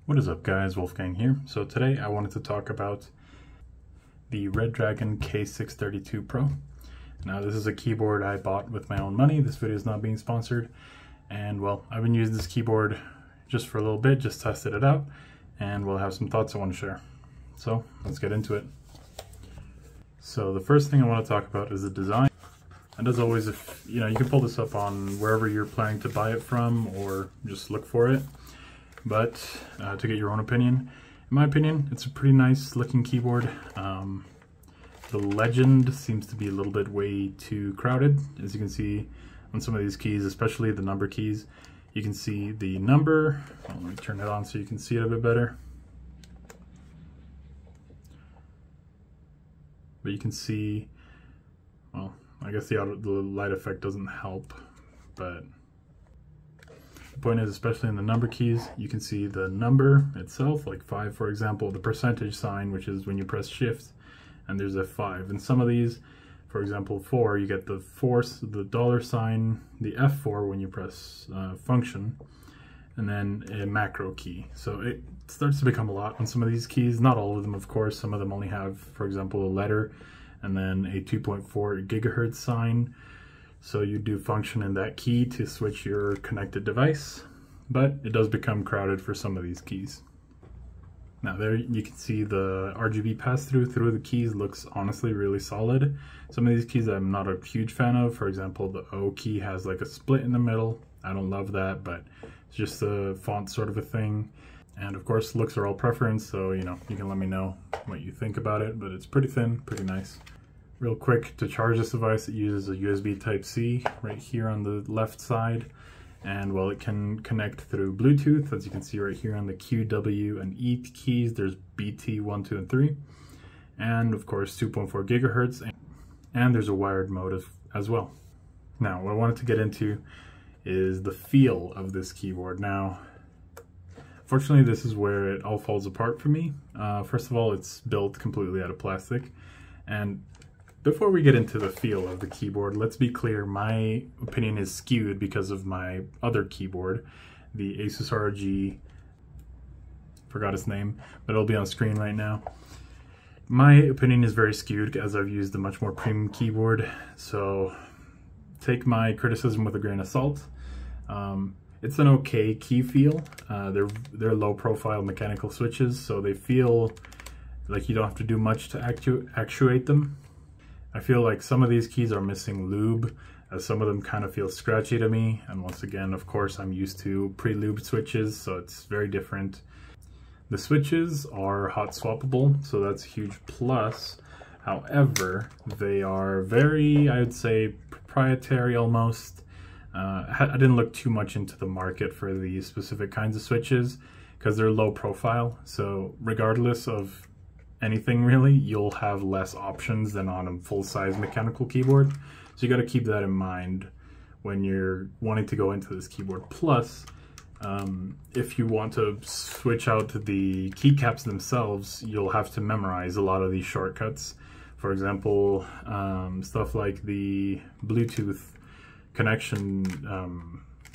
What is up guys, Wolfgang here. So today I wanted to talk about the Redragon K632 Pro. Now this is a keyboard I bought with my own money. This video is not being sponsored. And well, I've been using this keyboard just for a little bit, just tested it out, and we'll have some thoughts I want to share. So let's get into it. So the first thing I want to talk about is the design. And as always, if you can pull this up on wherever you're planning to buy it from or just look for it. But to get your own opinion, in my opinion, it's a pretty nice looking keyboard. The legend seems to be a little bit way too crowded. As you can see on some of these keys, especially the number keys, you can see the number. Well, let me turn it on so you can see it a bit better. But you can see, well, I guess the light effect doesn't help, but the point is, especially in the number keys, you can see the number itself, like 5 for example, the percentage sign, which is when you press shift, and there's a 5. In some of these, for example 4, you get the the dollar sign, the F4 when you press function, and then a macro key. So it starts to become a lot on some of these keys. Not all of them, of course. Some of them only have, for example, a letter and then a 2.4 gigahertz sign. So you do function in that key to switch your connected device, but it does become crowded for some of these keys. Now there you can see the RGB pass-through through the keys looks honestly really solid. Some of these keys I'm not a huge fan of. For example, the O key has like a split in the middle. I don't love that, but it's just a font sort of a thing. And of course, looks are all preference, so you can let me know what you think about it, but it's pretty thin, pretty nice. Real quick, to charge this device, it uses a USB Type-C right here on the left side. And well, it can connect through Bluetooth. As you can see right here on the Q, W, and E keys, there's BT 1, 2, and 3. And of course, 2.4 gigahertz. And there's a wired mode as well. Now, what I wanted to get into is the feel of this keyboard. Now, fortunately, this is where it all falls apart for me. First of all, it's built completely out of plastic. And before we get into the feel of the keyboard, let's be clear, my opinion is skewed because of my other keyboard, the Asus ROG, forgot its name, but it'll be on screen right now. My opinion is very skewed as I've used a much more premium keyboard, so take my criticism with a grain of salt. It's an okay key feel. They're low profile mechanical switches, so they feel like you don't have to do much to actuate them. I feel like some of these keys are missing lube, as some of them kind of feel scratchy to me. And once again, of course, I'm used to pre-lubed switches, so it's very different. The switches are hot swappable, so that's a huge plus. However, they are very, I would say, proprietary almost. I didn't look too much into the market for these specific kinds of switches because they're low profile. So regardless of anything really, you'll have less options than on a full-size mechanical keyboard. So you got to keep that in mind when you're wanting to go into this keyboard. Plus, if you want to switch out the keycaps themselves, you'll have to memorize a lot of these shortcuts. For example, stuff like the Bluetooth connection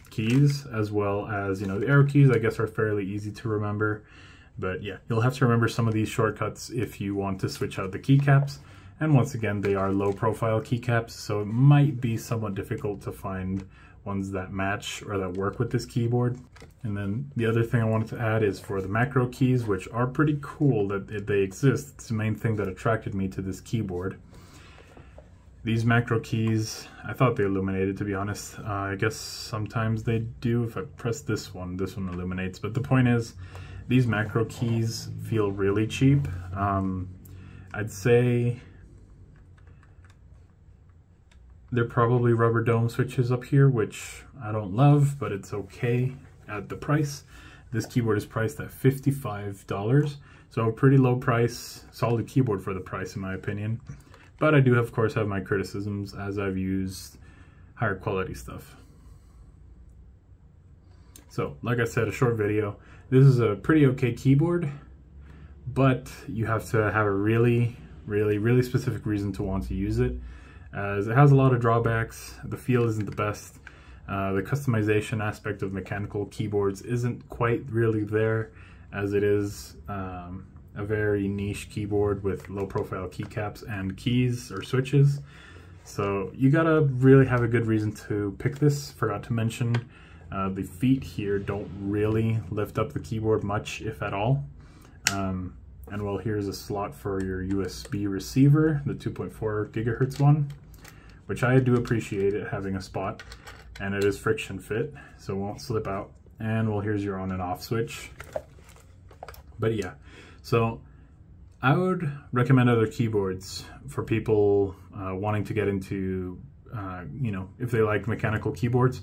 keys, as well as the arrow keys, I guess, are fairly easy to remember. But yeah, you'll have to remember some of these shortcuts if you want to switch out the keycaps. And once again, they are low profile keycaps, so it might be somewhat difficult to find ones that match or that work with this keyboard. And then the other thing I wanted to add is for the macro keys, which are pretty cool that they exist. It's the main thing that attracted me to this keyboard. These macro keys, I thought they illuminated, to be honest. I guess sometimes they do. If I press this one illuminates. But the point is, these macro keys feel really cheap. I'd say they're probably rubber dome switches up here, which I don't love, but it's okay at the price. This keyboard is priced at $55, so a pretty low price, solid keyboard for the price in my opinion. But I do, of course, have my criticisms as I've used higher quality stuff. So, like I said, a short video. This is a pretty okay keyboard, but you have to have a really specific reason to want to use it, as it has a lot of drawbacks. The feel isn't the best. The customization aspect of mechanical keyboards isn't quite really there, as it is a very niche keyboard with low profile keycaps and keys or switches. So you gotta really have a good reason to pick this. Forgot to mention the feet here don't really lift up the keyboard much, if at all. And well, here's a slot for your USB receiver, the 2.4 gigahertz one, which I do appreciate it having a spot, and it is friction fit, so it won't slip out. And well, here's your on and off switch. But yeah, so I would recommend other keyboards for people wanting to get into, you know, if they like mechanical keyboards.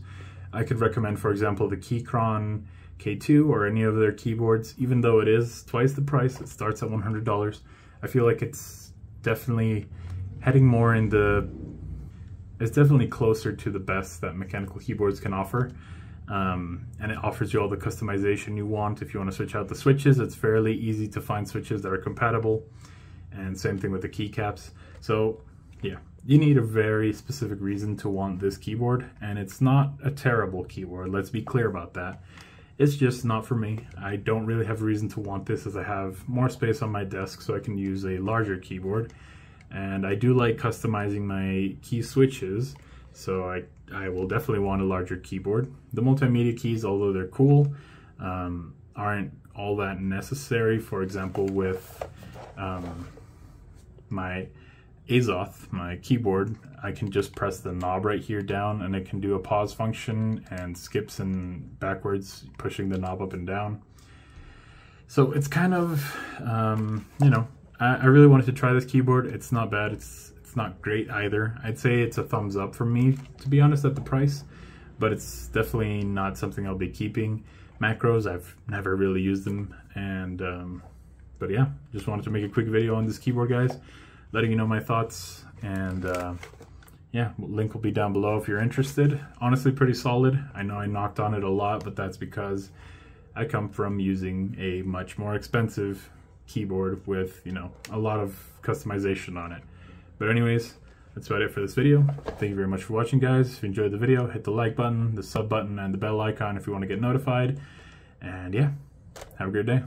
I could recommend, for example, the Redragon K2 or any of their keyboards. Even though it is twice the price, it starts at $100. I feel like it's definitely heading more in the, it's definitely closer to the best that mechanical keyboards can offer. And it offers you all the customization you want. If you want to switch out the switches, it's fairly easy to find switches that are compatible. And same thing with the keycaps. So yeah, you need a very specific reason to want this keyboard, and it's not a terrible keyboard, let's be clear about that. It's just not for me. I don't really have a reason to want this, as I have more space on my desk so I can use a larger keyboard. And I do like customizing my key switches, so I will definitely want a larger keyboard. The multimedia keys, although they're cool, aren't all that necessary. For example, with my Azoth, my keyboard, I can just press the knob right here down and it can do a pause function and skips and backwards, pushing the knob up and down. So it's kind of, you know, I really wanted to try this keyboard. It's not bad, it's not great either. I'd say it's a thumbs up for me, to be honest, at the price, but it's definitely not something I'll be keeping. Macros, I've never really used them, and but yeah, just wanted to make a quick video on this keyboard, guys, letting you know my thoughts. And yeah, link will be down below if you're interested. Honestly, pretty solid. I know I knocked on it a lot, but that's because I come from using a much more expensive keyboard with, you know, a lot of customization on it. But anyways, that's about it for this video. Thank you very much for watching, guys. If you enjoyed the video, hit the like button, the sub button, and the bell icon if you want to get notified. And yeah, have a great day.